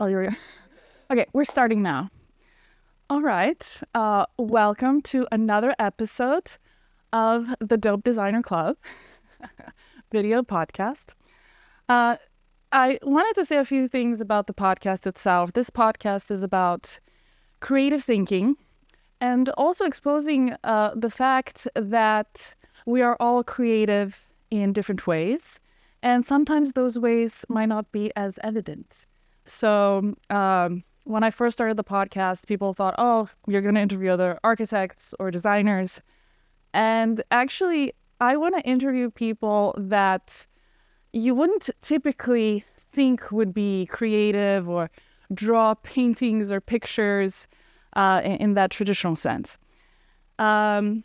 Oh, you're okay. We're starting now. All right. Welcome to another episode of the Dope Designer Club video podcast. I wanted to say a few things about the podcast itself. This podcast is about creative thinking and also exposing the fact that we are all creative in different ways, and sometimes those ways might not be as evident. So when I first started the podcast, people thought, oh, you're going to interview other architects or designers. And actually, I want to interview people that you wouldn't typically think would be creative or draw paintings or pictures in that traditional sense. And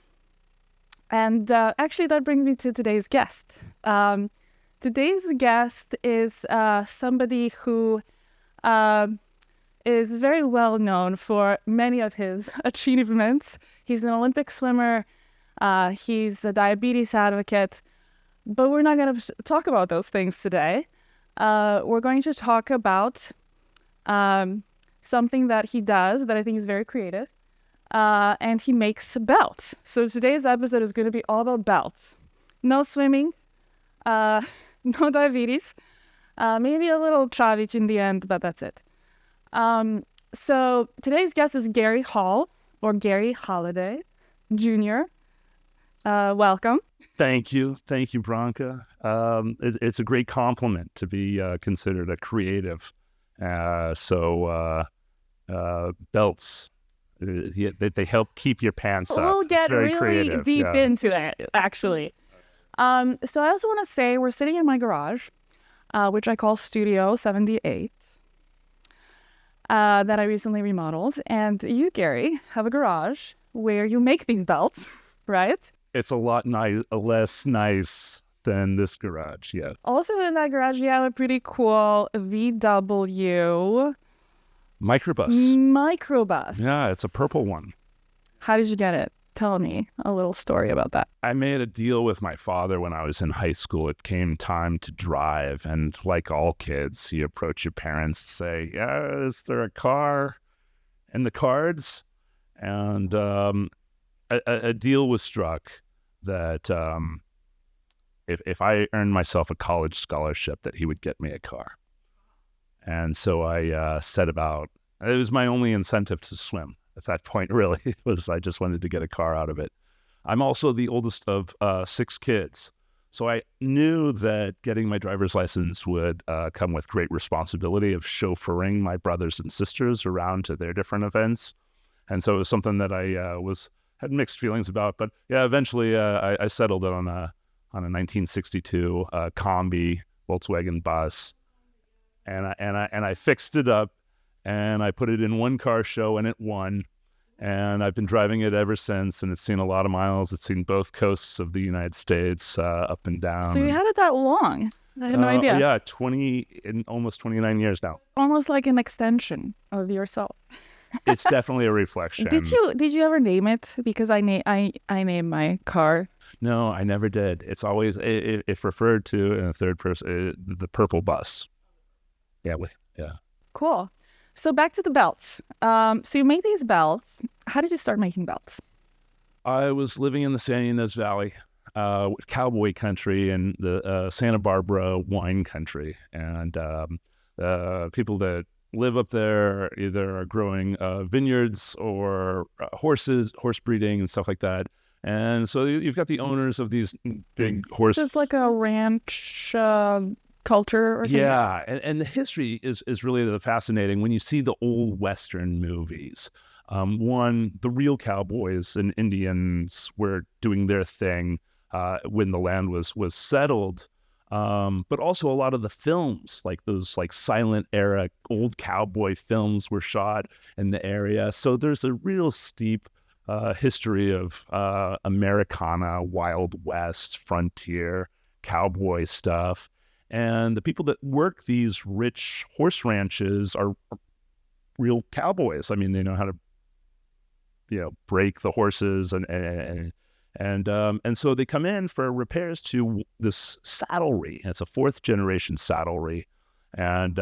actually, that brings me to today's guest. Today's guest is somebody who is very well known for many of his achievements. He's an Olympic swimmer. He's a diabetes advocate. But we're not going to talk about those things today. We're going to talk about something that he does that I think is very creative. And he makes belts. So today's episode is going to be all about belts. No swimming, no diabetes, maybe a little Travich in the end, but that's it. So today's guest is Gray Hall, or Gray Halliday Jr. Welcome. Thank you, Branka. It's a great compliment to be considered a creative. Belts. They help keep your pants up. We'll get really creative. deep into it, actually. So I also want to say we're sitting in my garage, which I call Studio 78, that I recently remodeled. And you, Gary, have a garage where you make these belts, right? It's a lot less nice than this garage, yeah. Also in that garage, you have a pretty cool VW Microbus. Yeah, it's a purple one. How did you get it? Tell me a little story about that. I made a deal with my father when I was in high school. It came time to drive, and like all kids, you approach your parents and say, yeah, is there a car in the cards? And a deal was struck that if I earned myself a college scholarship, that he would get me a car. And so I set about, it was my only incentive to swim at that point, really. I just wanted to get a car out of it. I'm also the oldest of 6 kids. So I knew that getting my driver's license would come with great responsibility of chauffeuring my brothers and sisters around to their different events. And so it was something that I had mixed feelings about. But yeah, eventually I settled on a 1962 Combi Volkswagen bus. And I fixed it up, and I put it in one car show, and it won. And I've been driving it ever since, and it's seen a lot of miles. It's seen both coasts of the United States, up and down. So you had it that long? I had no idea. Yeah, almost 29 years now. Almost like an extension of yourself. It's definitely a reflection. Did you ever name it? Because I named my car. No, I never did. It's always if referred to in a third person, the purple bus. Yeah. Cool. So back to the belts. So you made these belts. How did you start making belts? I was living in the Santa Inez Valley, cowboy country, and the Santa Barbara wine country. And people that live up there either are growing vineyards or horse breeding and stuff like that. And so you've got the owners of these big horse. So it's like a ranch culture or something? Yeah, and the history is really fascinating when you see the old Western movies. The real cowboys and Indians were doing their thing when the land was settled, but also a lot of the films, like those silent era old cowboy films, were shot in the area. So there's a real steep history of Americana, Wild West, frontier, cowboy stuff. And the people that work these rich horse ranches are real cowboys. I mean, they know how to, break the horses and so they come in for repairs to this saddlery. It's a 4th generation saddlery, and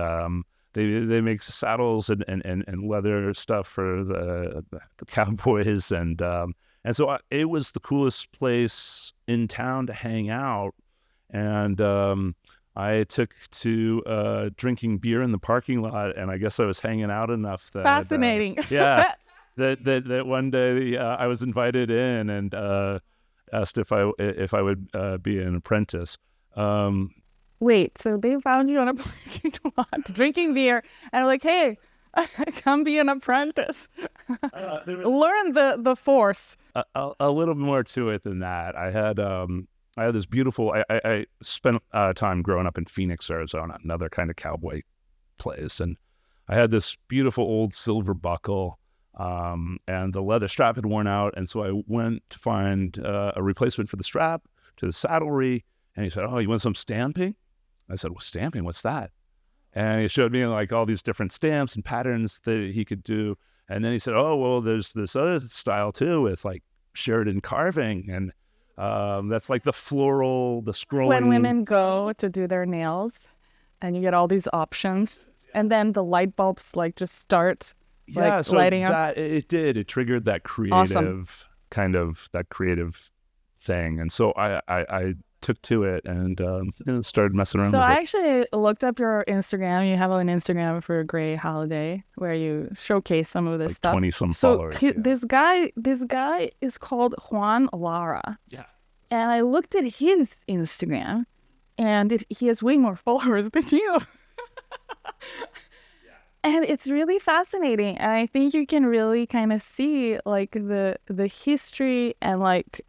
they make saddles and leather stuff for the cowboys, and so it was the coolest place in town to hang out, and I took to drinking beer in the parking lot, and I guess I was hanging out enough that Fascinating. that one day I was invited in and asked if I would be an apprentice. Wait, so they found you on a parking lot drinking beer, and are like, "Hey, come be an apprentice. Learn the force." A little more to it than that. I had this beautiful. I spent time growing up in Phoenix, Arizona, another kind of cowboy place, and I had this beautiful old silver buckle, and the leather strap had worn out, and so I went to find a replacement for the strap to the saddlery, and he said, "Oh, you want some stamping?" I said, "Well, stamping, what's that?" And he showed me like all these different stamps and patterns that he could do. And then he said, "Oh, well, there's this other style too with like Sheridan carving. And that's like the floral, the scrolling." When women go to do their nails and you get all these options, and then the light bulbs like just start lighting up. It did. It triggered that creative creative thing. And so I took to it and started messing around So with I it. actually looked up your Instagram. You have an Instagram for Gray Halliday where you showcase some of this Like stuff. 20 some So followers. this guy is called Juan Lara. Yeah. And I looked at his Instagram, and he has way more followers than you. And it's really fascinating. And I think you can really kind of see like the history and like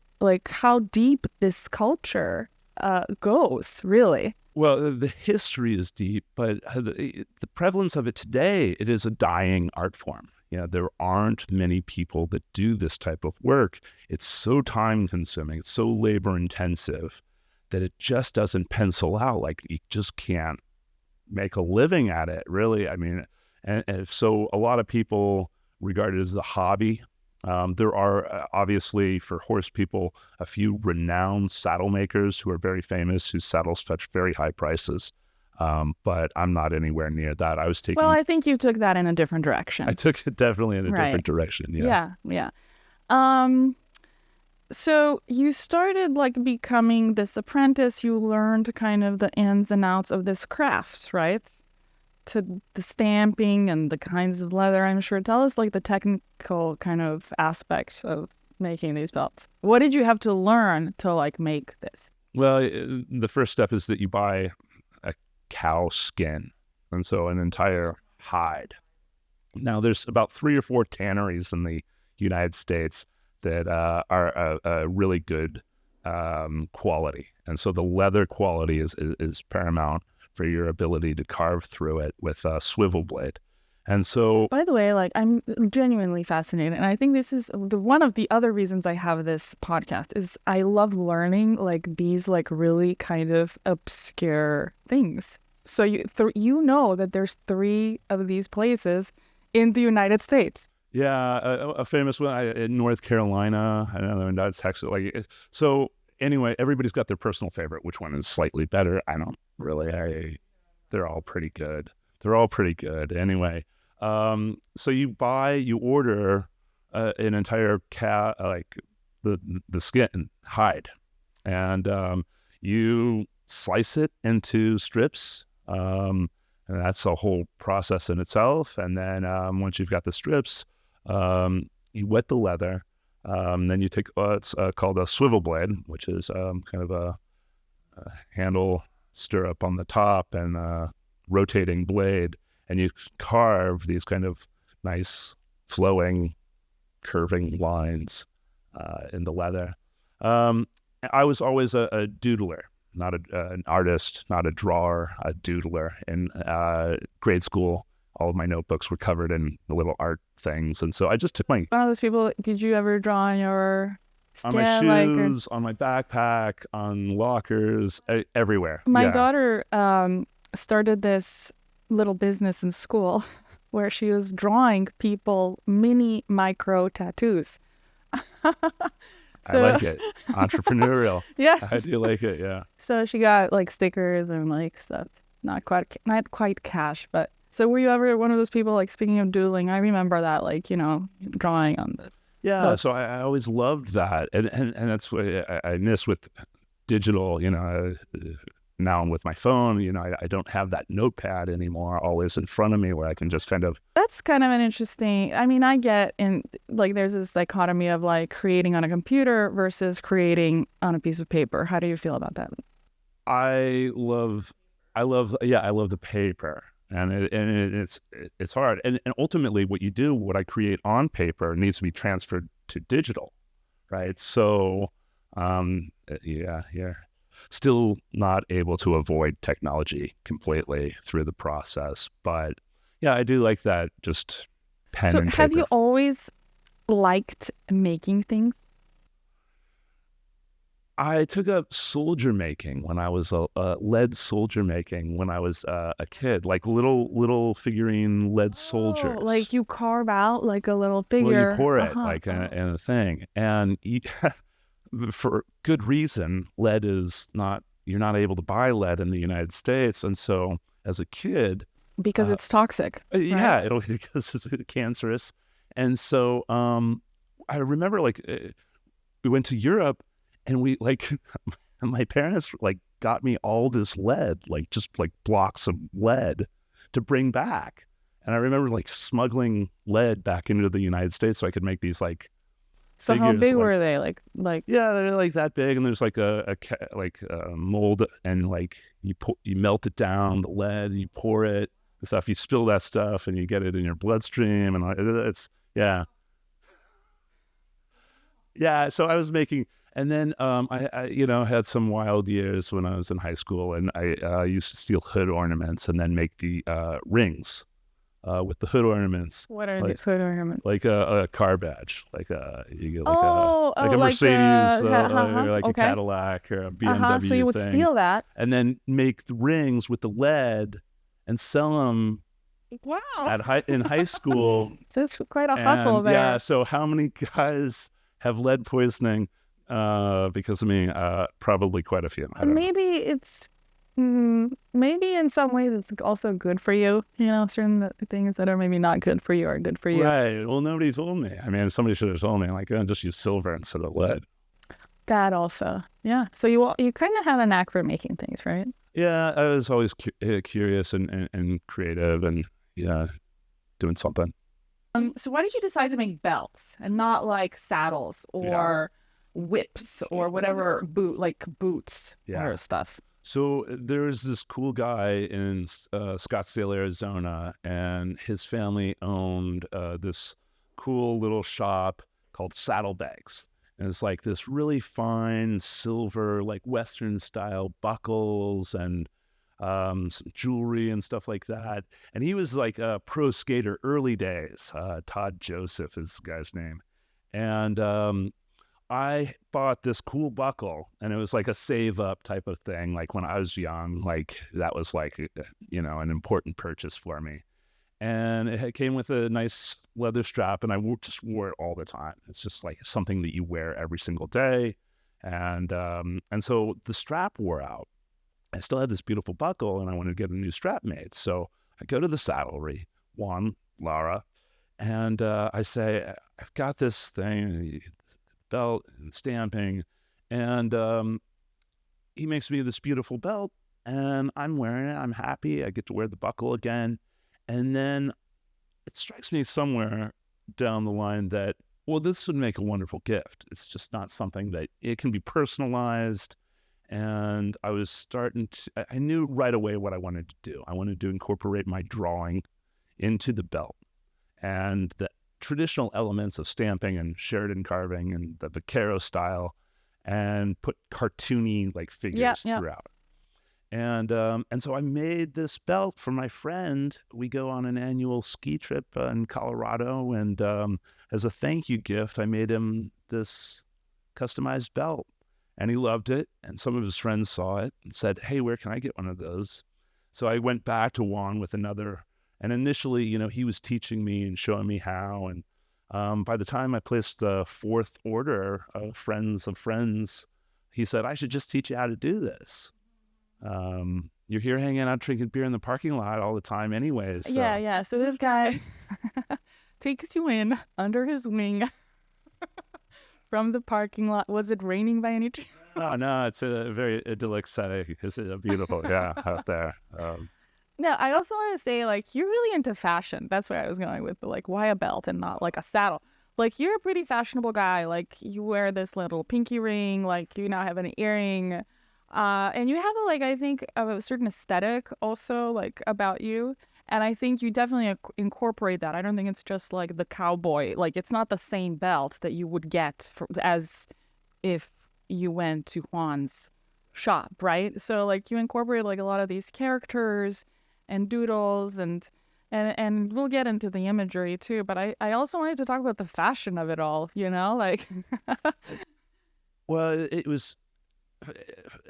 how deep this culture goes, really. Well, the history is deep, but the prevalence of it today, it is a dying art form. There aren't many people that do this type of work. It's so time consuming, it's so labor intensive that it just doesn't pencil out. Like you just can't make a living at it, really. I mean, and so a lot of people regard it as a hobby. There are obviously for horse people a few renowned saddle makers who are very famous, whose saddles fetch very high prices. But I'm not anywhere near that. Well, I think you took that in a different direction. I took it definitely in a different direction. Yeah. So you started like becoming this apprentice. You learned kind of the ins and outs of this craft, right? To the stamping and the kinds of leather, I'm sure. Tell us like the technical kind of aspect of making these belts. What did you have to learn to like make this? Well, the first step is that you buy a cow skin, and so an entire hide. Now, there's about 3 or 4 tanneries in the United States that are a really good quality, and so the leather quality is paramount for your ability to carve through it with a swivel blade. And so, by the way, like I'm genuinely fascinated, and I think this is one of the other reasons I have this podcast is I love learning like these like really kind of obscure things. So you know that there's 3 of these places in the United States. Yeah, a famous one in North Carolina, another in Texas. So anyway, everybody's got their personal favorite. Which one is slightly better? I don't really. They're all pretty good. Anyway, so you order an entire the skin hide, and you slice it into strips. And that's a whole process in itself. And then once you've got the strips, you wet the leather. Then you take what's called a swivel blade, which is kind of a handle stirrup on the top and a rotating blade, and you carve these kind of nice flowing, curving lines in the leather. I was always a doodler, not an artist, not a drawer, a doodler. In grade school, all of my notebooks were covered in the little art things. And so I just took my... One of those people, did you ever draw on your skin? On my shoes, on my backpack, on lockers, everywhere. My daughter started this little business in school where she was drawing people mini micro tattoos. I like it. Entrepreneurial. Yeah. I do like it, yeah. So she got like stickers and like stuff. Not quite cash, but So were you ever one of those people, like, speaking of doodling, I remember that, like, drawing on the Yeah, so I always loved that, and that's what I miss with digital. Now I'm with my phone. I don't have that notepad anymore, always in front of me, where I can just kind of. That's kind of an interesting, I mean, I get in, like, there's this dichotomy of, like, creating on a computer versus creating on a piece of paper. How do you feel about that? I love the paper, and it's hard, and ultimately what I create on paper needs to be transferred to digital, right? So, yeah. Still not able to avoid technology completely through the process, but yeah, I do like that, just pen So and have paper. you always liked making things? I took up soldier making when I was lead soldier making when I was a kid, like little figurine lead soldiers. Like you carve out like a little Well, you figure. pour it like in a thing, and for good reason. Lead is not. You're not able to buy lead in the United States, and so as a kid, Because it's toxic. yeah, right? it'll because it's cancerous, and so I remember we went to Europe, and we my parents got me all this lead, just blocks of lead to bring back. And I remember smuggling lead back into the United States so I could make these So how figures. big were they? Like Yeah, they're that big, and there's a mold, and you melt it down, the lead, and you pour it and stuff. You spill that stuff, and you get it in your bloodstream, and it's yeah. So I was making, and then I had some wild years when I was in high school, and I used to steal hood ornaments and then make the rings with the hood ornaments. what are these hood ornaments? Like a car badge, you get a like Mercedes, or a okay. Cadillac or a BMW So you would thing, steal that. and then make the rings with the lead and sell them Wow. in high school. So it's quite a hustle And, there. yeah, so how many guys have lead poisoning because of me? Probably quite a few. I don't know. Maybe it's maybe in some ways it's also good for you. Certain things that are maybe not good for you are good for you. Right. Well, nobody told me. I mean, somebody should have told me, just use silver instead of lead. That also, yeah. So you kind of have a knack for making things, right? Yeah, I was always curious and creative, and yeah, doing something. So why did you decide to make belts and not like saddles or whips or whatever boots or stuff? So there's this cool guy in Scottsdale, Arizona, and his family owned this cool little shop called Saddlebags. And it's this really fine silver, Western style buckles and some jewelry and stuff like that. And he was a pro skater early days. Todd Joseph is the guy's name. And I bought this cool buckle, and it was a save up type of thing. When I was young, that was an important purchase for me. And it came with a nice leather strap, and I just wore it all the time. It's just something that you wear every single day. And so the strap wore out. I still had this beautiful buckle, and I wanted to get a new strap made. So I go to the saddlery, Lara, and I say, I've got this thing, belt and stamping, and he makes me this beautiful belt, and I'm wearing it. I'm happy. I get to wear the buckle again. And then it strikes me somewhere down the line that, well, this would make a wonderful gift. It's just not something that it can be personalized. And I was I knew right away what I wanted to do. I wanted to incorporate my drawing into the belt, and the traditional elements of stamping and Sheridan carving and the vaquero style, and put cartoony figures throughout. And so I made this belt for my friend. We go on an annual ski trip in Colorado, and as a thank you gift, I made him this customized belt, and he loved it. And some of his friends saw it and said, "Hey, where can I get one of those?" So I went back to Juan with another. And initially, he was teaching me and showing me how. And by the time I placed the fourth order of friends, he said, "I should just teach you how to do this." You're here hanging out, drinking beer in the parking lot all the time anyways. So. Yeah. So this guy takes you in under his wing from the parking lot. Was it raining by any chance? No, it's a very idyllic setting. It's beautiful, out there. No, I also want to say, like, you're really into fashion. That's where I was going with, like, why a belt and not, like, a saddle? Like, you're a pretty fashionable guy. Like, you wear this little pinky ring. Like, you now have an earring. And you have, I think, a certain aesthetic also, like, about you. And I think you definitely incorporate that. I don't think it's just, like, the cowboy. Like, it's not the same belt that you would get as if you went to Juan's shop, right? So, like, you incorporate, like, a lot of these characters and doodles and we'll get into the imagery too, but I also wanted to talk about the fashion of it all, like well, it was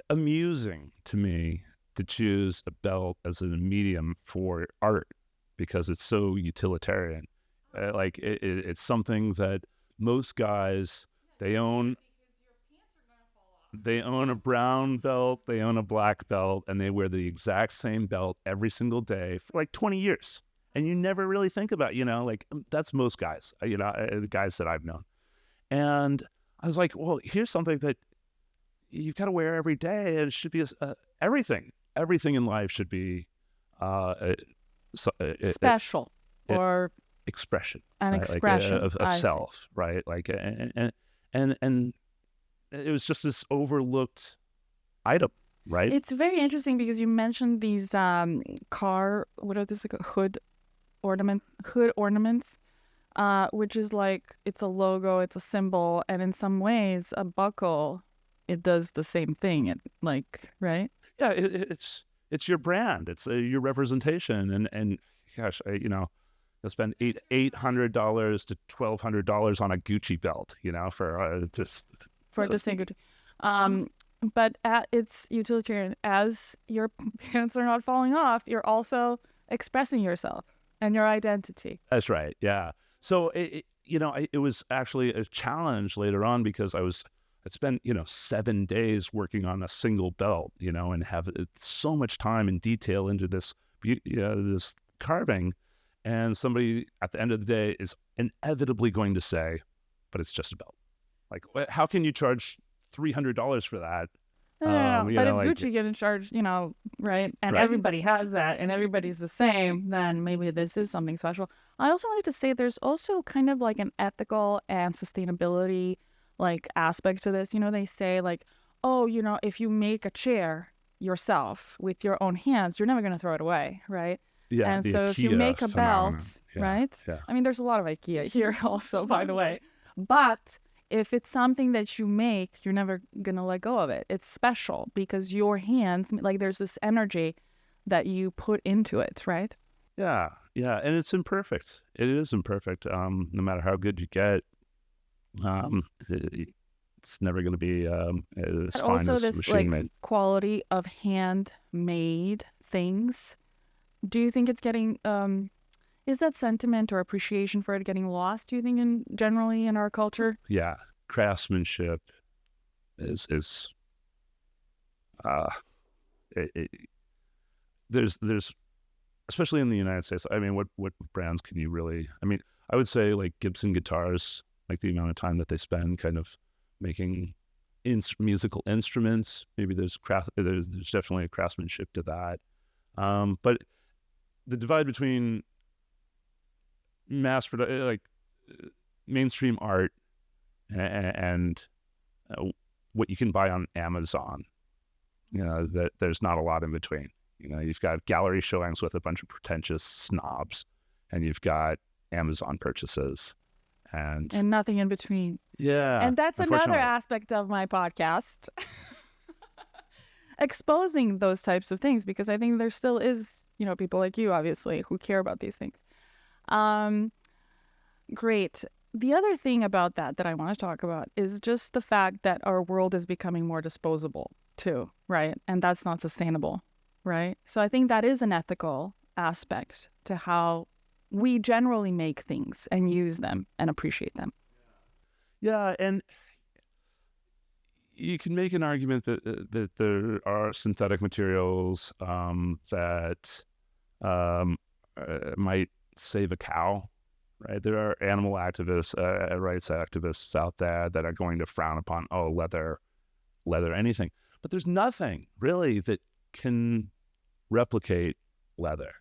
amusing to me to choose a belt as a medium for art because it's so utilitarian. It's something that most guys, they own a brown belt, they own a black belt, and they wear the exact same belt every single day for like 20 years. And you never really think about, that's most guys, the guys that I've known. And I was like, well, here's something that you've got to wear every day. And it should be everything. Everything in life should be special or expression. An right? expression of self, right? Like, and it was just this overlooked item, right? It's very interesting because you mentioned these what are this, like hood ornaments, which is like, it's a logo, it's a symbol, and in some ways a buckle, it does the same thing. Right? Yeah, it's your brand, it's your representation, and gosh, I spend $800 to $1,200 on a Gucci belt, for just saying Gucci. But it's utilitarian. As your pants are not falling off, you're also expressing yourself and your identity. That's right. Yeah. So it was actually a challenge later on because I spent 7 days working on a single belt, and have so much time and detail into this this carving, and somebody at the end of the day is inevitably going to say, "But it's just a belt." Like, how can you charge $300 for that? No. But if Gucci can charge, right, and everybody has that, and everybody's the same, then maybe this is something special. I also wanted to say there's also kind of like an ethical and sustainability aspect to this. They say if you make a chair yourself with your own hands, you're never going to throw it away, right? Yeah. And so if you make a belt, right? Yeah. I mean, there's a lot of IKEA here also, by the way. But if it's something that you make, you're never going to let go of it. It's special because your hands, there's this energy that you put into it, right? Yeah. And it's imperfect. It is imperfect. No matter how good you get, it's never going to be as fine also as this machine made. Quality of handmade things. Do you think it's getting... is that sentiment or appreciation for it getting lost, do you think, generally in our culture? Yeah. Craftsmanship is there's especially in the United States. I mean, what brands can you really? I mean, I would say like Gibson guitars, like the amount of time that they spend kind of making musical instruments. Maybe there's definitely a craftsmanship to that. But the divide between mainstream art and what you can buy on Amazon, that there's not a lot in between. You've got gallery showings with a bunch of pretentious snobs, and you've got Amazon purchases, and nothing in between. Yeah. And that's another aspect of my podcast. Exposing those types of things, because I think there still is, people like you, obviously, who care about these things. Great. The other thing about that I want to talk about is just the fact that our world is becoming more disposable too, right? And that's not sustainable, right? So I think that is an ethical aspect to how we generally make things and use them and appreciate them. Yeah, and you can make an argument that there are synthetic materials that might save a cow, right? There are animal activists, rights activists out there that are going to frown upon, leather, anything. But there's nothing really that can replicate leather,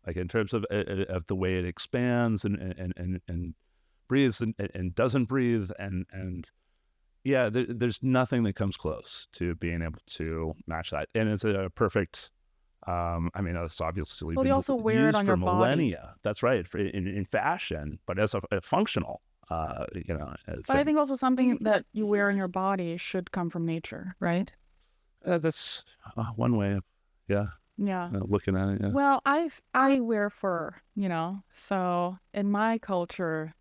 like in terms of the way it expands and breathes and doesn't breathe and yeah, there's nothing that comes close to being able to match that. And it's a perfect, it's obviously Well, been you also wear it used on for your body. millennia. That's right, in fashion, but as a functional, But I think also something that you wear on your body should come from nature, right? That's one way of, looking at it. Yeah. Well, I wear fur, so in my culture,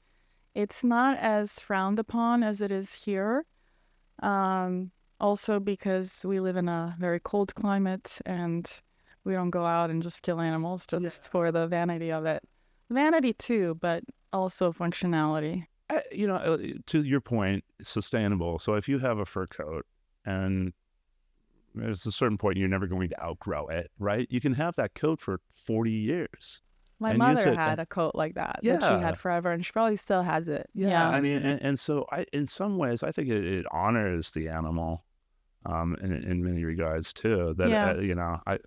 it's not as frowned upon as it is here. Also because we live in a very cold climate and we don't go out and just kill animals just for the vanity of it. Vanity too, but also functionality. To your point, sustainable. So if you have a fur coat and there's a certain point you're never going to outgrow it, right? You can have that coat for 40 years. My mother had a coat like that that she had forever, and she probably still has it. Yeah. I mean, and so in some ways, I think it honors the animal, in many regards too. That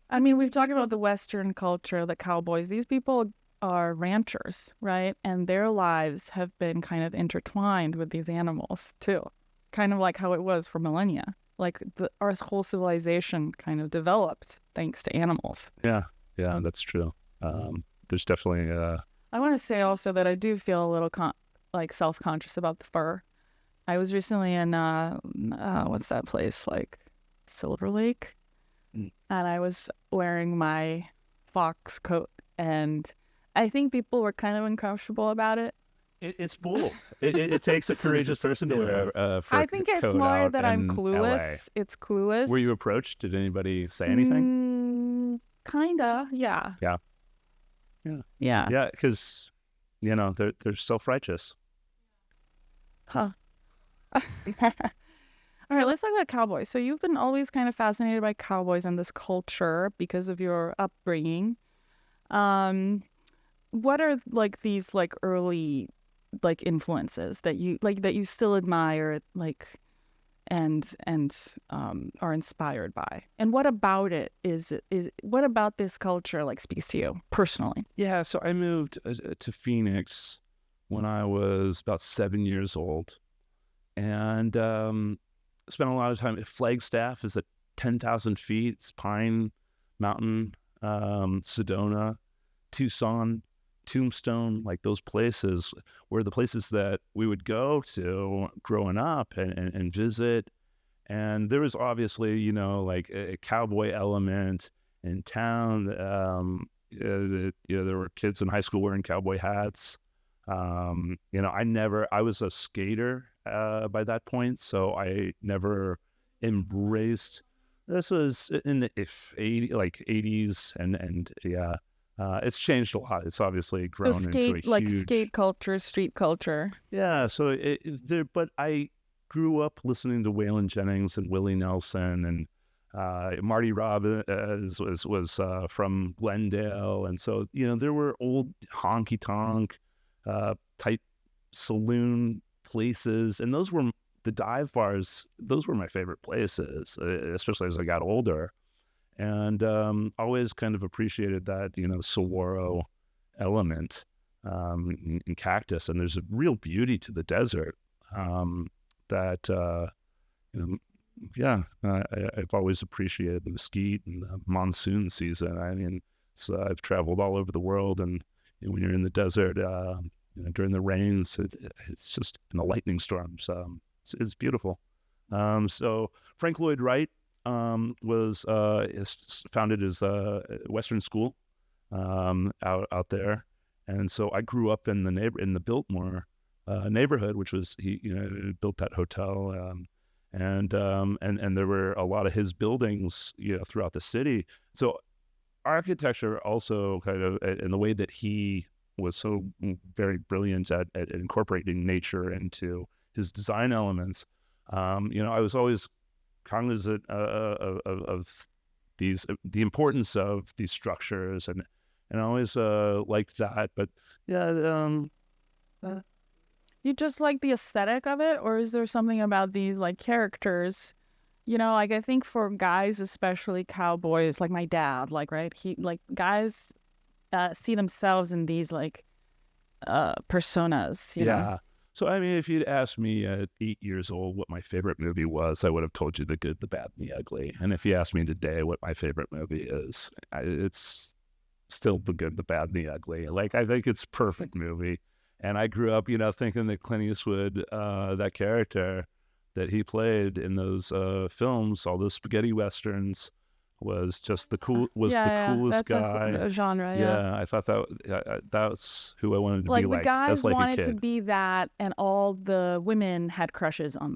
I mean, we've talked about the Western culture, the cowboys. These people are ranchers, right? And their lives have been kind of intertwined with these animals too, kind of like how it was for millennia. Like our whole civilization kind of developed thanks to animals. Yeah, that's true. There's definitely I want to say also that I do feel a little self-conscious about the fur. I was recently in what's that place, like Silver Lake, and I was wearing my fox coat, and I think people were kind of uncomfortable about it. It's bold. It takes a courageous person to wear a fur coat. I think it's more that I'm clueless. LA. It's clueless. Were you approached? Did anybody say anything? Kinda, yeah. Yeah, because they're self-righteous. Huh. All right, let's talk about cowboys. So you've been always kind of fascinated by cowboys and this culture because of your upbringing. What are these early influences that you still admire and are inspired by? And what about it is what about this culture speaks to you personally? Yeah, so I moved to Phoenix when I was about 7 years old, and spent a lot of time at Flagstaff. Is at 10,000 feet. It's Pine Mountain, Sedona, Tucson, Tombstone. Like those places were the places that we would go to growing up and visit. And there was obviously, a cowboy element in town. There were kids in high school wearing cowboy hats. I was a skater by that point, so I never embraced. This was in the 80s, and it's changed a lot. It's obviously grown into a huge skate culture, street culture. Yeah, so but I grew up listening to Waylon Jennings and Willie Nelson, and Marty Robbins was from Glendale, and so there were old honky tonk type saloon places, and those were the dive bars. Those were my favorite places, especially as I got older. And always kind of appreciated that, saguaro element in cactus. And there's a real beauty to the desert that, I've always appreciated the mesquite and the monsoon season. I mean, I've traveled all over the world, and when you're in the desert, during the rains, it's just in the lightning storms. It's beautiful. So Frank Lloyd Wright was founded his Western school out there, and so I grew up in the Biltmore neighborhood, which was he built that hotel, and there were a lot of his buildings throughout the city. So architecture also kind of, in the way that he was so very brilliant at incorporating nature into his design elements, I was always cognizant of the importance of these structures, and I always liked that. But yeah, You just like the aesthetic of it, or is there something about these like characters? Like I think for guys, especially cowboys, like my dad, like right, he like guys see themselves in these like personas. yeah. So I mean, if you'd asked me at 8 years old what my favorite movie was, I would have told you The Good, the Bad, and the Ugly. And if you ask me today what my favorite movie is, it's still The Good, the Bad, and the Ugly. Like, I think it's a perfect movie. And I grew up, thinking that Clint Eastwood, that character that he played in those films, all those spaghetti westerns, was just the coolest that's guy. A genre. Yeah, I thought that's who I wanted to be Like the like. guys as like wanted a to kid. be that, and all the women had crushes on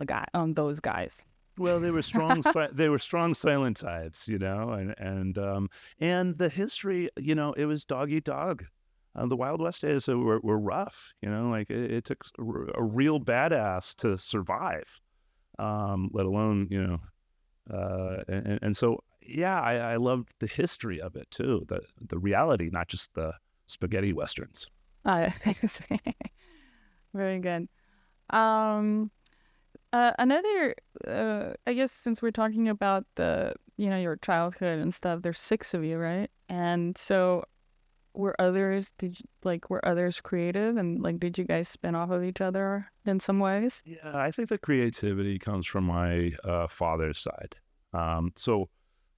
those guys. Well, they were strong. They were strong silent types, and the history, it was dog eat dog. The Wild West days were rough, like it took a real badass to survive, let alone, and so, yeah, I loved the history of it too, the reality, not just the spaghetti westerns. Very good. Another, I guess, since we're talking about your childhood and stuff, there's 6 of you, right? And so were others creative, and like did you guys spin off of each other in some ways? Yeah, I think the creativity comes from my father's side. So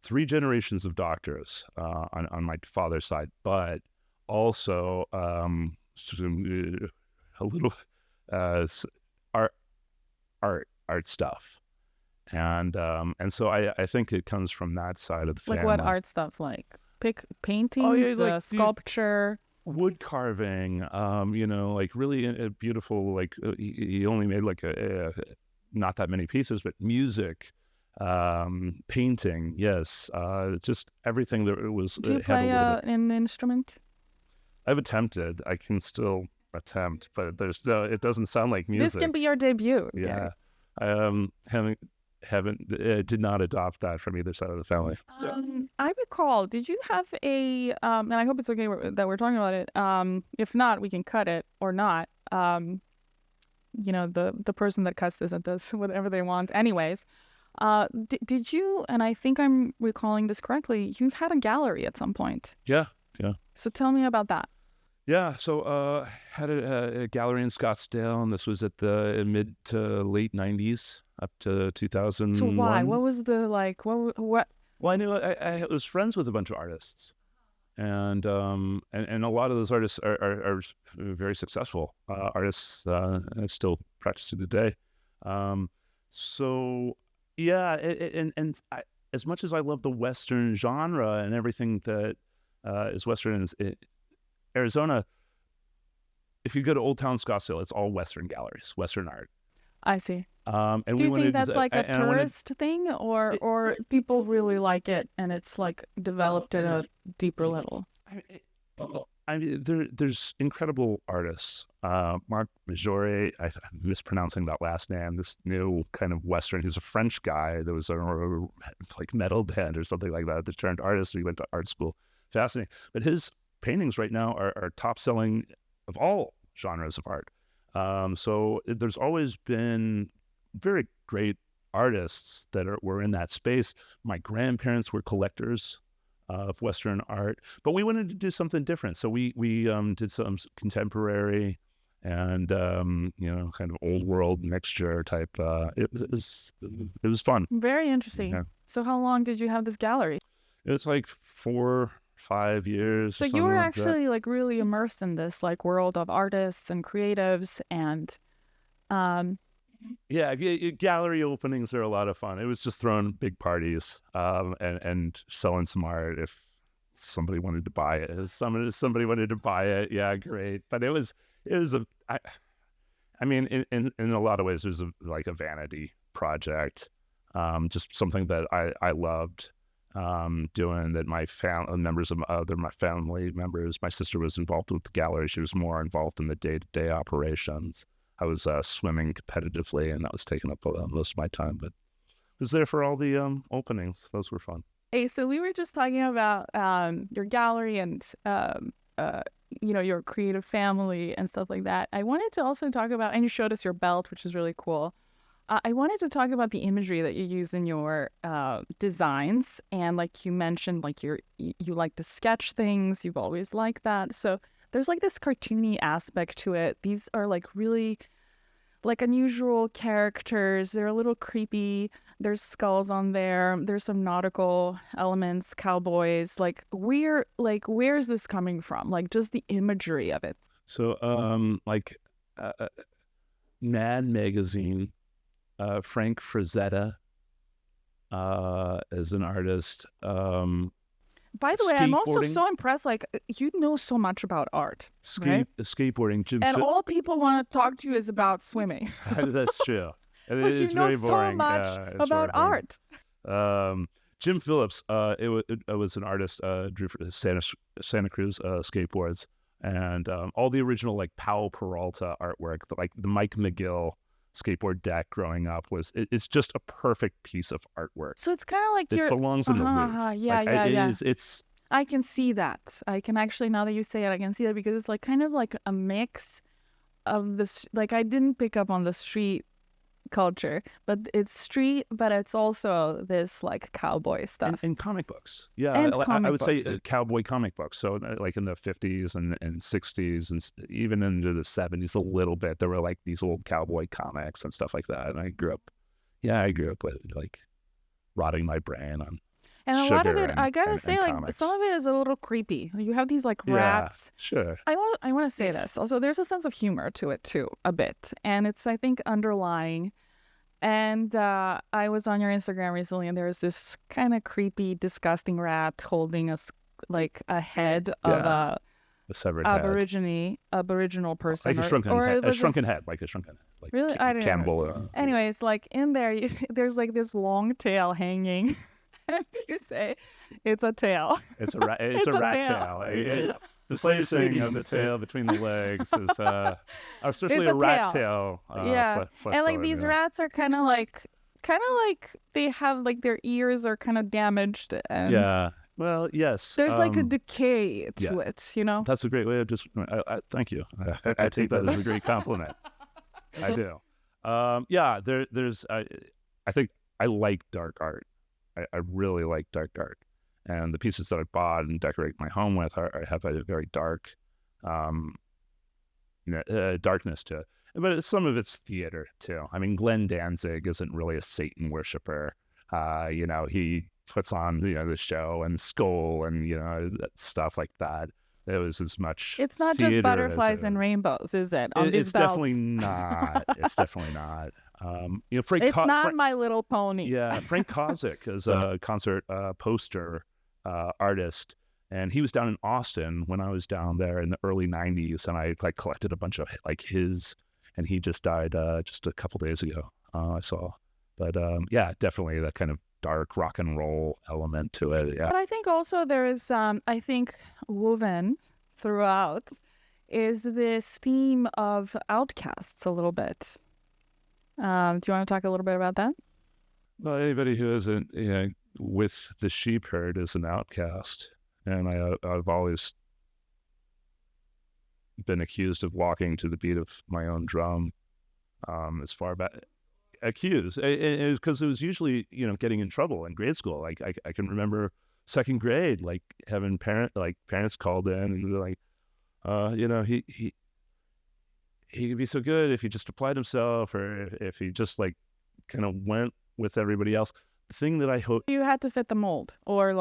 3 generations of doctors on my father's side, but also a little art stuff, and so I think it comes from that side of the family. Like what art stuff? Like paintings, like sculpture, wood carving. Like really beautiful. Like he only made like not that many pieces, but music. Painting, yes, just everything that was. Do you play an instrument? I've attempted. I can still attempt, but it doesn't sound like music. This can be your debut. Yeah, haven't did not adopt that from either side of the family. I recall. Did you have a? And I hope it's okay that we're talking about it. If not, we can cut it or not. The person that cuts this and does whatever they want. Anyways. Did you, and I think I'm recalling this correctly, you had a gallery at some point. Yeah. So tell me about that. Yeah, so had a gallery in Scottsdale, and this was at the mid to late 90s, up to 2001. So why? What was the, like, what? Well, I knew I was friends with a bunch of artists, and a lot of those artists are very successful artists, still practicing today. So... Yeah, and as much as I love the Western genre and everything that is Western in Arizona, if you go to Old Town Scottsdale, it's all Western galleries, Western art. I see. And do you think that's like a tourist thing, or people really like it and it's like developed at a deeper level? I mean, there's incredible artists. Marc Majore, I'm mispronouncing that last name, this new kind of Western, he's a French guy that was a like metal band or something like that turned artist. He went to art school. Fascinating. But his paintings right now are top selling of all genres of art. So there's always been very great artists that were in that space. My grandparents were collectors of Western art, but we wanted to do something different. So we did some contemporary and kind of old world mixture type. It was fun. Very interesting. Yeah. So how long did you have this gallery? It's like 4-5 years. So you were actually like really immersed in this like world of artists and creatives and. Yeah, gallery openings are a lot of fun. It was just throwing big parties and selling some art if somebody wanted to buy it. If somebody wanted to buy it, yeah, great. But it was I mean, in a lot of ways, it was like a vanity project, just something that I loved doing. That my family members, my sister was involved with the gallery. She was more involved in the day-to-day operations. I was swimming competitively, and that was taking up most of my time. But I was there for all the openings. Those were fun. Hey, so we were just talking about your gallery and your creative family and stuff like that. I wanted to also talk about, and you showed us your belt, which is really cool. I wanted to talk about the imagery that you use in your designs, and like you mentioned, like you like to sketch things. You've always liked that. So there's like this cartoony aspect to it. These are like really like unusual characters. They're a little creepy. There's skulls on there. There's some nautical elements, cowboys. Where's this coming from? Like just the imagery of it. So Mad Magazine, Frank Frazetta is an artist. By the way, I'm also so impressed. Like, you know so much about art, right? Skateboarding, and all people want to talk to you is about swimming. That's true. But you know so much about art. Jim Phillips, it was an artist, drew for Santa Cruz skateboards, and all the original like Powell Peralta artwork, like the Mike McGill skateboard deck growing up it's just a perfect piece of artwork. So it's kind of like it belongs in the Louvre. Yeah. It's I can see that. I can actually, now that you say it, I can see that because it's like kind of like a mix of this. Like I didn't pick up on the street culture, but it's street, but it's also this like cowboy stuff and comic books. Yeah, and I would say cowboy comic books. So like in the 50s and 60s and even into the 70s a little bit, there were like these old cowboy comics and stuff like that. And I grew up with like rotting my brain on and a lot of it. I gotta say, like comics. some of it is a little creepy. You have these like rats. Sure. I want to say this. Also, there's a sense of humor to it too, a bit, and it's I think underlying. And I was on your Instagram recently, and there was this kind of creepy, disgusting rat holding a head of a severed Aboriginal person, like a shrunken head. Like really, I don't cannibal. know. Anyways, like in there, there's like this long tail hanging. And you say it's a tail. It's a rat. It's a rat tail. The placing of the tail between the legs is especially a rat tail. And like these rats are kind of like they have like their ears are kind of damaged. And yeah. Well, yes. There's like a decay to it, you know. That's a great way of just. Thank you. I take that as a great compliment. I do. There's. I think I like dark art. I really like dark art, and the pieces that I bought and decorate my home with have a very dark, darkness to it. But some of it's theater too. I mean, Glenn Danzig isn't really a Satan worshiper. He puts on the show and Skull and stuff like that. It was as much. It's not just butterflies and rainbows, is it? It's definitely not. It's definitely not. It's not My Little Pony. Yeah, Frank Kozik is a concert poster artist, and he was down in Austin when I was down there in the early '90s, and I collected a bunch of his, and he just died just a couple days ago. I saw, but definitely that kind of dark rock and roll element to it. Yeah, but I think also there is I think woven throughout is this theme of outcasts a little bit. Do you want to talk a little bit about that? Well, anybody who isn't with the sheep herd is an outcast, and I've always been accused of walking to the beat of my own drum. As far back, accused, it was because it was usually getting in trouble in grade school. Like I can remember second grade, like having parents called in and they're like, he could be so good if he just applied himself, or if he just kind of went with everybody else. The thing that I hope you had to fit the mold, or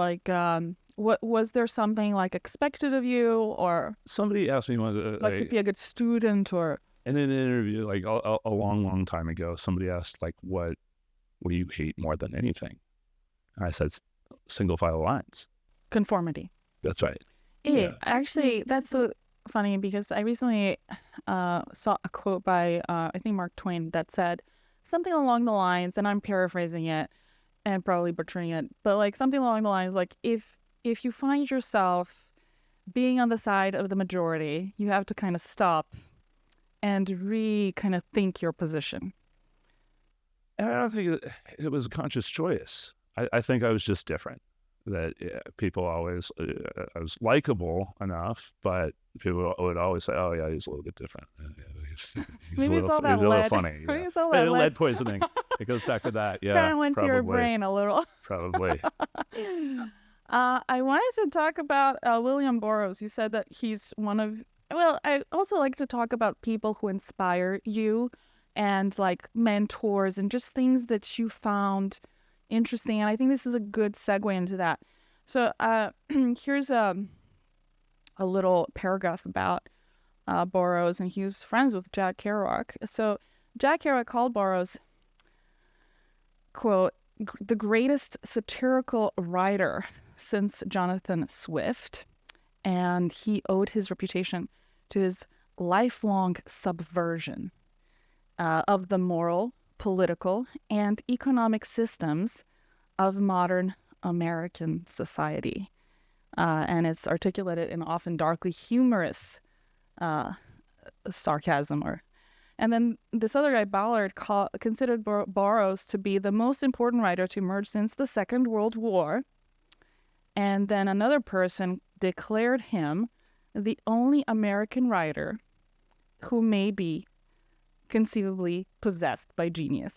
what was there something expected of you, or somebody asked me to be a good student, or in an interview a long time ago, somebody asked what do you hate more than anything? And I said single file lines. Conformity. That's right. Yeah. Actually, that's so funny because I recently saw a quote by I think Mark Twain that said something along the lines, and I'm paraphrasing it and probably butchering it, but something along the lines if you find yourself being on the side of the majority, you have to kind of stop and kind of think your position? I don't think it was a conscious choice. I think I was just different. That people always, I was likable enough, but people would always say, "Oh yeah, he's a little bit different. He's a little funny." Maybe Yeah. it's all that Lead poisoning. It goes back to that. Yeah, kind of went probably. to your brain a little. Probably. I wanted to talk about William Burroughs. You said that he's one of. Well, I also like to talk about people who inspire you, and like mentors, and just things that you found interesting. And I think this is a good segue into that. So here's a little paragraph about Burroughs, and he was friends with Jack Kerouac. So Jack Kerouac called Burroughs, quote, the greatest satirical writer since Jonathan Swift, and he owed his reputation to his lifelong subversion of the moral, political, and economic systems of modern American society. And it's articulated in often darkly humorous sarcasm. And then this other guy, Ballard, considered Burroughs to be the most important writer to emerge since the Second World War. And then another person declared him the only American writer who may be conceivably possessed by genius.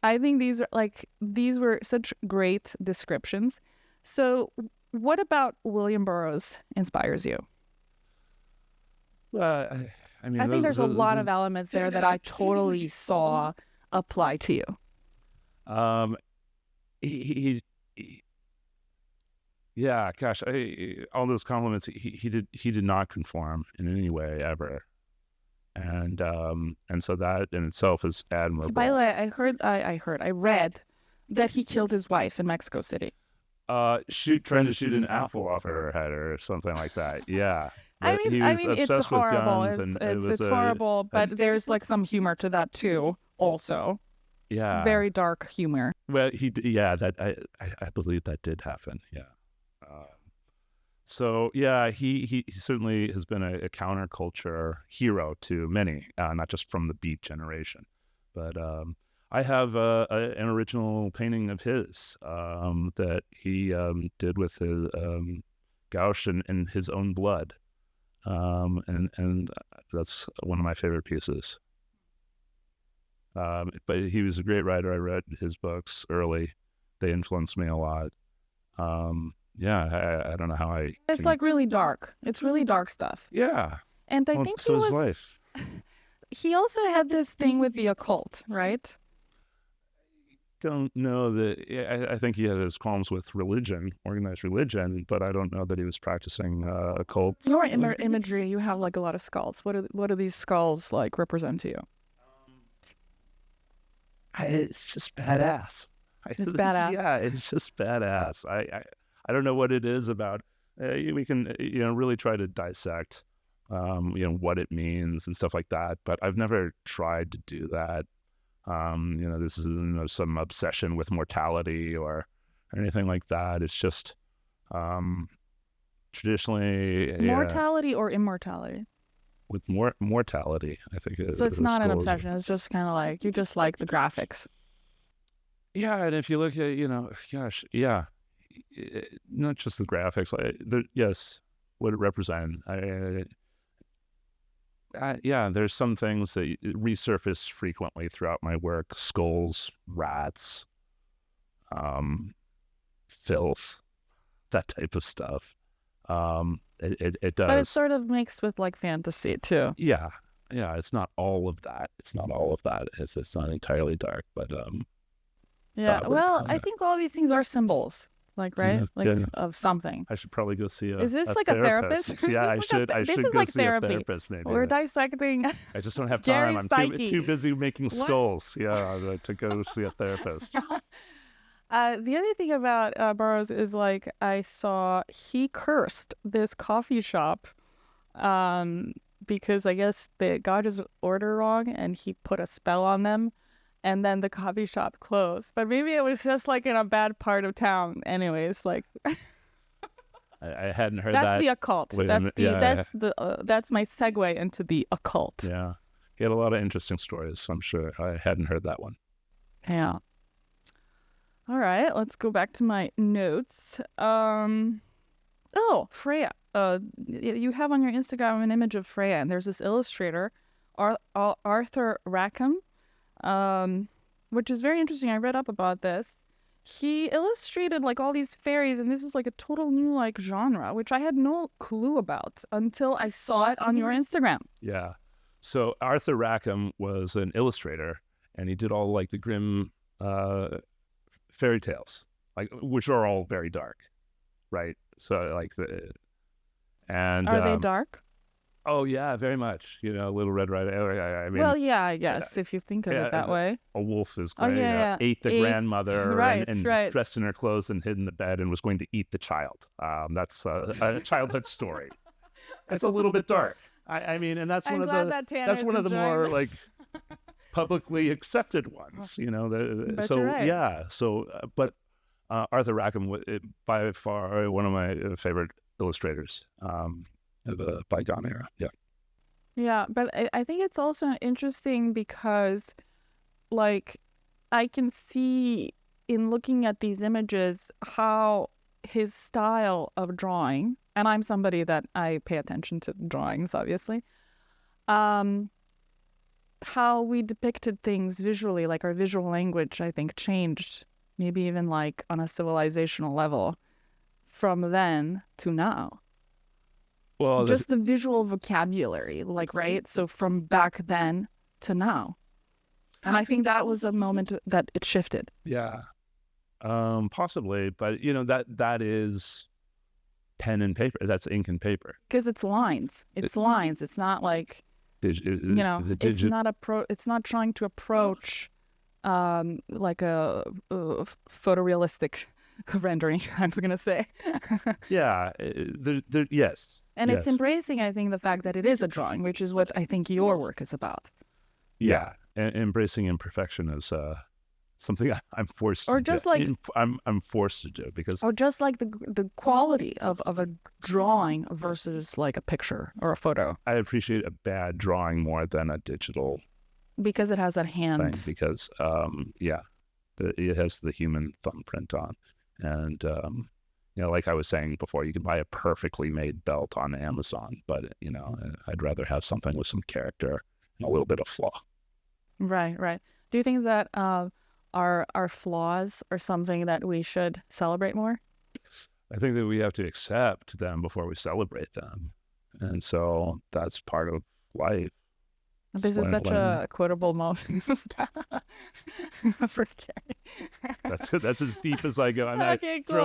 I think these were such great descriptions. So what about William Burroughs inspires you? I mean, I think there's a lot of elements there that I totally saw apply to you. Yeah, gosh, all those compliments. He did not conform in any way ever, and so that in itself is admirable. By the way, I read that he killed his wife in Mexico City. Trying to shoot an apple off her head or something like that. Yeah. I mean, it's horrible. It's horrible, but there's like some humor to that too. Also, yeah, very dark humor. Well, that I believe that did happen. Yeah. So yeah, he certainly has been a counterculture hero to many, not just from the Beat generation, but I have an original painting of his that he did with his gouache in his own blood. And that's one of my favorite pieces. But he was a great writer. I read his books early. They influenced me a lot. I don't know how It's like really dark. It's really dark stuff. Yeah. And I think so his life. He also had this thing with the occult, right? Don't know that. I think he had his qualms with religion, organized religion, but I don't know that he was practicing occult. Your imagery, you have like a lot of skulls. What do these skulls like represent to you? It's just badass. It's badass. Yeah, it's just badass. I don't know what it is about. We can really try to dissect what it means and stuff like that, but I've never tried to do that. This is some obsession with mortality or anything like that. It's just traditionally mortality or immortality. With mortality, I think. So it's not an obsession. It's just kind of like you just like the graphics. Yeah, and if you look at not just the graphics. What it represents. There's some things that resurface frequently throughout my work: skulls, rats, filth, that type of stuff. It does. But it's sort of mixed with like fantasy too. Yeah. It's not all of that. It's not not entirely dark, but I think all these things are symbols. Like, right? Of something. I should probably go see Is this like a therapist? Yeah, I should go see a therapist maybe. We're dissecting. I just don't have time. I'm too busy making skulls. What? Yeah, to go see a therapist. The other thing about Burroughs is like I saw he cursed this coffee shop because I guess they got his order wrong and he put a spell on them. And then the coffee shop closed. But maybe it was just like in a bad part of town. Anyways, like I hadn't heard that. That's the occult. That's my segue into the occult. Yeah. He had a lot of interesting stories. So I'm sure I hadn't heard that one. Yeah. All right, let's go back to my notes. Oh, Freya. You have on your Instagram an image of Freya, and there's this illustrator, Arthur Rackham, which is very interesting. I read up about this. He illustrated like all these fairies, and this was like a total new like genre, which I had no clue about until I saw it on your Instagram. Yeah. So Arthur Rackham was an illustrator, and he did all like the Grimm fairy tales, like which are all very dark, right? So like are they dark? Oh yeah, very much. Little Red Riding. I mean, well, yeah, I guess if you think of it that way. A wolf is gray. Ate the grandmother and dressed in her clothes and hid in the bed and was going to eat the child. That's a childhood story. It's a little bit dark. I mean, and that's one of the more like publicly accepted ones. But Arthur Rackham, by far one of my favorite illustrators. Of the bygone era. Yeah, but I think it's also interesting because like I can see in looking at these images how his style of drawing, and I'm somebody that I pay attention to drawings obviously, how we depicted things visually, like our visual language I think changed, maybe even like on a civilizational level from then to now. Well, just the visual vocabulary, like, right? So from back then to now. And I think that was a moment that it shifted. Yeah, possibly. But, that is pen and paper. That's ink and paper. Because it's lines. It's lines. It's not like, it's not trying to approach like a photorealistic rendering, I was going to say. Yeah, yes. And it's embracing, I think, the fact that it is a drawing, which is what I think your work is about. Yeah, and embracing imperfection is something I'm forced to do. Like I'm forced to do because. Or just like the quality of a drawing versus like a picture or a photo. I appreciate a bad drawing more than a digital. Because it has that hand. Thing, because it has the human thumbprint on, and. Like I was saying before, you can buy a perfectly made belt on Amazon, but, I'd rather have something with some character and a little bit of flaw. Right. Do you think that our flaws are something that we should celebrate more? I think that we have to accept them before we celebrate them. And so that's part of life. This is such a quotable moment for Gary. That's as deep as I go. And okay, cool.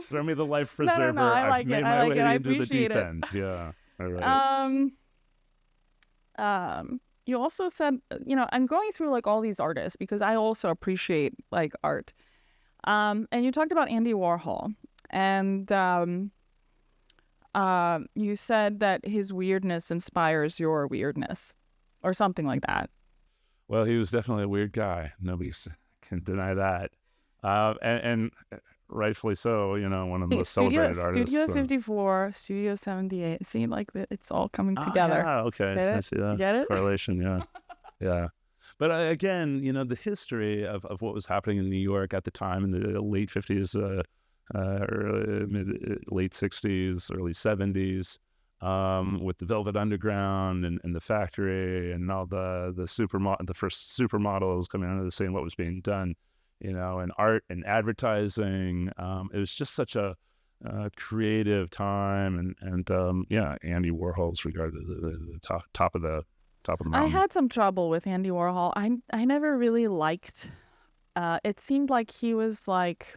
Throw me the life preserver. No, I like I've made my way into the deep end. Yeah. All right. You also said, I'm going through like all these artists because I also appreciate like art. And you talked about Andy Warhol, and you said that his weirdness inspires your weirdness. Or something like that. Well, he was definitely a weird guy. Nobody can deny that. And rightfully so, one of the most celebrated artists. Studio 54, Studio 78. See, like it's all coming together. Yeah, okay. I see that. Get it? Correlation, yeah. Yeah. But again, the history of what was happening in New York at the time in the late 50s, late 60s, early 70s. With the Velvet Underground and the factory and all the first supermodels coming onto the scene, what was being done, and art and advertising. It was just such a creative time, and Andy Warhol's regarded the top of the mountain. I had some trouble with Andy Warhol. I never really liked. It seemed like he was like.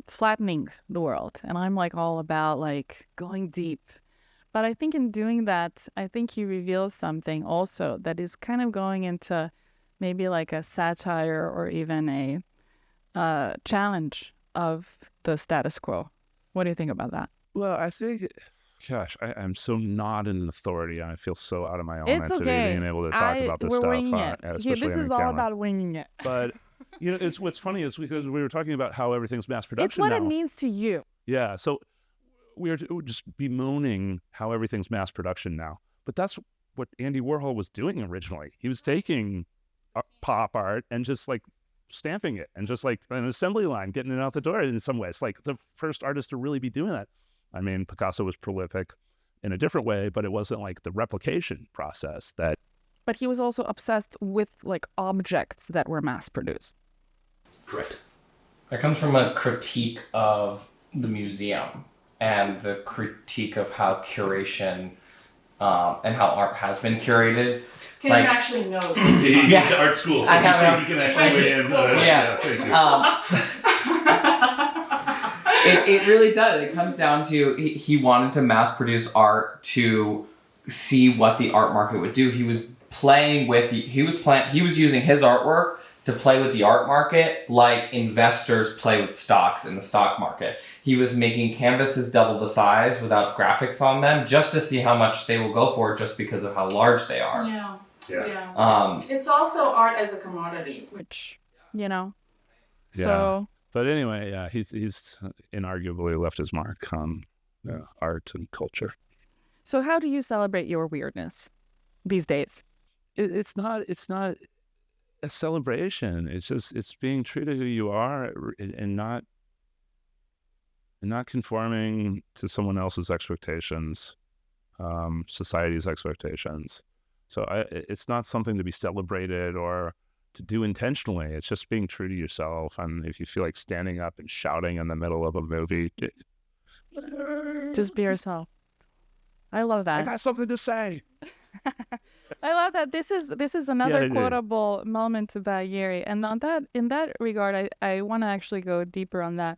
Flattening the world, and I'm like all about like going deep, but I think in doing that, I think he reveals something also that is kind of going into maybe like a satire or even a challenge of the status quo. What do you think about that? Well, I think, gosh, I'm so not an authority, and I feel so out of my element to be being able to talk about this stuff. This is all about winging it. But it's what's funny is because we were talking about how everything's mass production. It's what it means to you. Yeah. So we're just bemoaning how everything's mass production now. But that's what Andy Warhol was doing originally. He was taking pop art and just like stamping it and just like an assembly line, getting it out the door in some ways. Like the first artist to really be doing that. I mean, Picasso was prolific in a different way, but it wasn't like the replication process that. But he was also obsessed with like objects that were mass produced. Correct. That comes from a critique of the museum and the critique of how curation and how art has been curated. Tim actually knows. He went to art school, so he can actually weigh in. It really does. It comes down to he wanted to mass produce art to see what the art market would do. He was playing with he was using his artwork to play with the art market like investors play with stocks in the stock market. He was making canvases double the size without graphics on them just to see how much they will go for just because of how large they are. Yeah. It's also art as a commodity, which, you know. Yeah. So. But anyway, yeah, he's inarguably left his mark on art and culture. So how do you celebrate your weirdness these days? It's not a celebration. It's being true to who you are and not conforming to someone else's expectations, society's expectations. So it's not something to be celebrated or to do intentionally. It's just being true to yourself. And if you feel like standing up and shouting in the middle of a movie, just be yourself. I love that. I got something to say. I love that. This is another quotable moment by Yeri. And in that regard, I want to actually go deeper on that.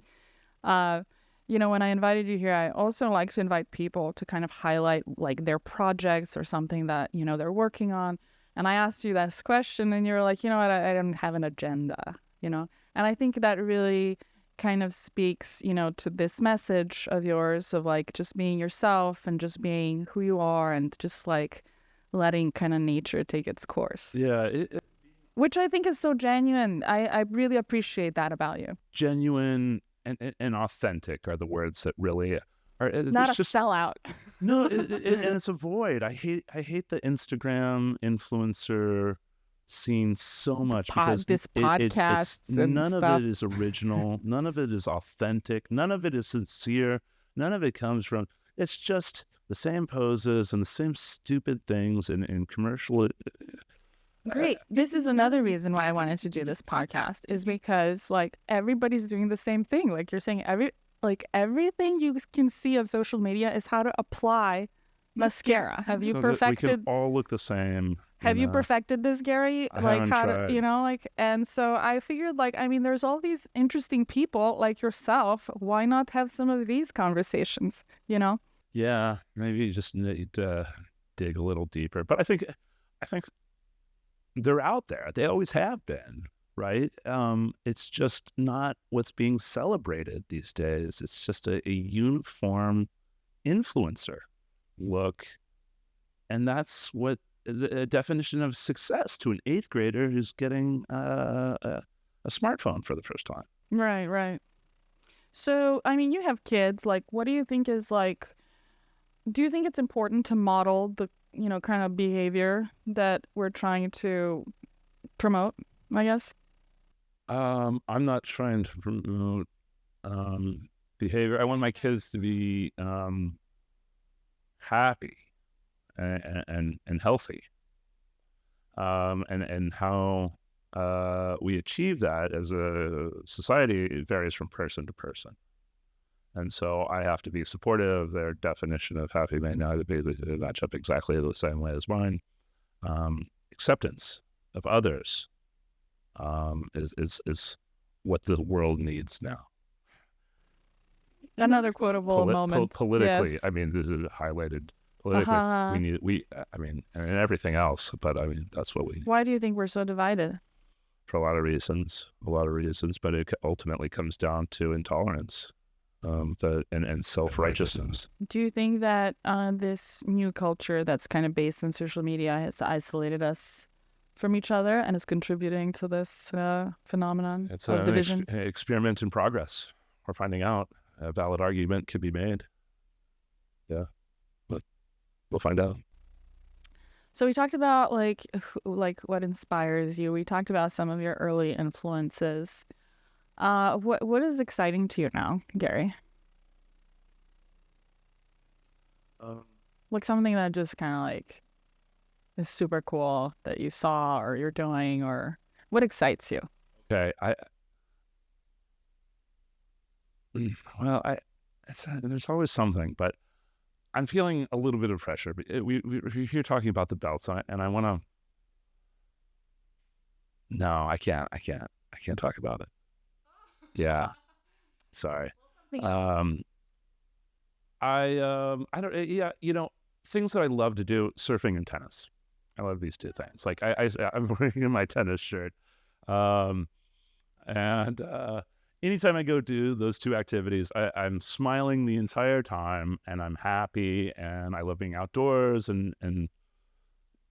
When I invited you here, I also like to invite people to kind of highlight like their projects or something that, they're working on. And I asked you this question and you're like, you know what, I don't have an agenda, And I think that really kind of speaks, to this message of yours of like just being yourself and just being who you are and just like letting kind of nature take its course. Yeah. Which I think is so genuine. I really appreciate that about you. Genuine and authentic are the words that really are. Not a sellout. No, and it's a void. I hate the Instagram influencer scene so much because this podcast none stuff. of it is original. None of it is authentic. None of it is sincere. None of it comes from. It's just the same poses and the same stupid things in commercial. Great. This is another reason why I wanted to do this podcast is because like everybody's doing the same thing. Like you're saying, everything you can see on social media is how to apply mascara. Have you perfected? We can all look the same. Have you perfected this, Gary? I haven't tried. And so I figured there's all these interesting people like yourself. Why not have some of these conversations, Yeah, maybe you just need to dig a little deeper. But I think they're out there. They always have been, right? It's just not what's being celebrated these days. It's just a uniform influencer look. And that's what the definition of success to an 8th grader who's getting a smartphone for the first time. Right. So, you have kids. Like, what do you think is like, do you think it's important to model the, kind of behavior that we're trying to promote, I guess? I'm not trying to promote behavior. I want my kids to be happy and healthy. And how we achieve that as a society, it varies from person to person. And so I have to be supportive of their definition of happy may not be match up exactly the same way as mine. Acceptance of others is what the world needs now. Another quotable moment. Politically, yes. This is highlighted politically. And everything else, but that's what we. Why do you think we're so divided? For a lot of reasons, but it ultimately comes down to intolerance. And self-righteousness. Do you think that this new culture that's kind of based on social media has isolated us from each other and is contributing to this phenomenon of division? It's an experiment in progress. We're finding out. A valid argument could be made. Yeah, but we'll find out. So we talked about like what inspires you. We talked about some of your early influences. What is exciting to you now, Gary? Like something that just kind of like is super cool that you saw or you're doing, or what excites you? Okay, there's always something, but I'm feeling a little bit of pressure. We're here talking about the belts, and I want to. No, I can't talk about it. Yeah, sorry. I don't. Yeah, things that I love to do: surfing and tennis. I love these two things. Like I'm wearing my tennis shirt, and anytime I go do those two activities, I'm smiling the entire time, and I'm happy, and I love being outdoors, and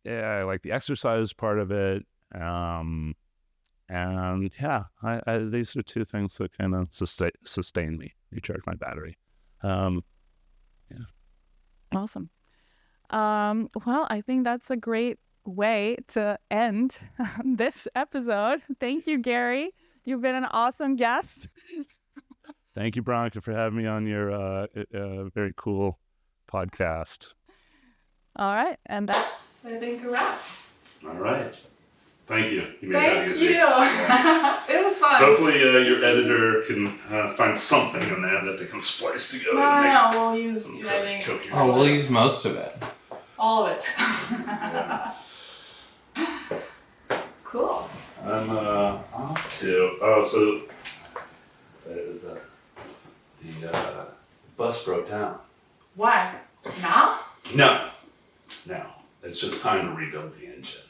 yeah, I like the exercise part of it. And yeah, these are two things that kind of sustain me, recharge my battery. Yeah. Awesome. Well, I think that's a great way to end this episode. Thank you, Gary. You've been an awesome guest. Thank you, Veronica, for having me on your very cool podcast. All right. And that's, I think, a wrap. All right. Thank you. You made Thank that easy. you. Yeah. It was fun. Hopefully your editor can find something in there that they can splice together. No, we'll use, I think, we'll use most of it. all of it. Yeah. Cool. I'm off to. So the bus broke down. Why? Now? No. It's just time to rebuild the engine.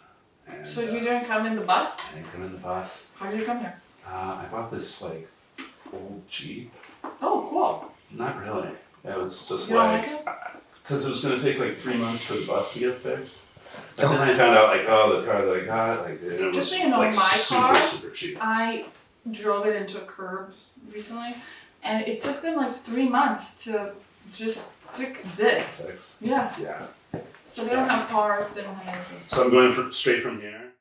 And, So you didn't come in the bus? I didn't come in the bus. How did you come here? I bought this like old Jeep. Oh, cool. Not really. It was just You don't like like it? because it was going to take like 3 months for the bus to get fixed. And then I found out like, the car that I got, like it was Just so you know, like my car, super cheap. I drove it into a curb recently, and it took them like 3 months to just fix this. Fixed. Yes. Yeah. So they don't have cars, they don't have anything. So I'm going straight from here.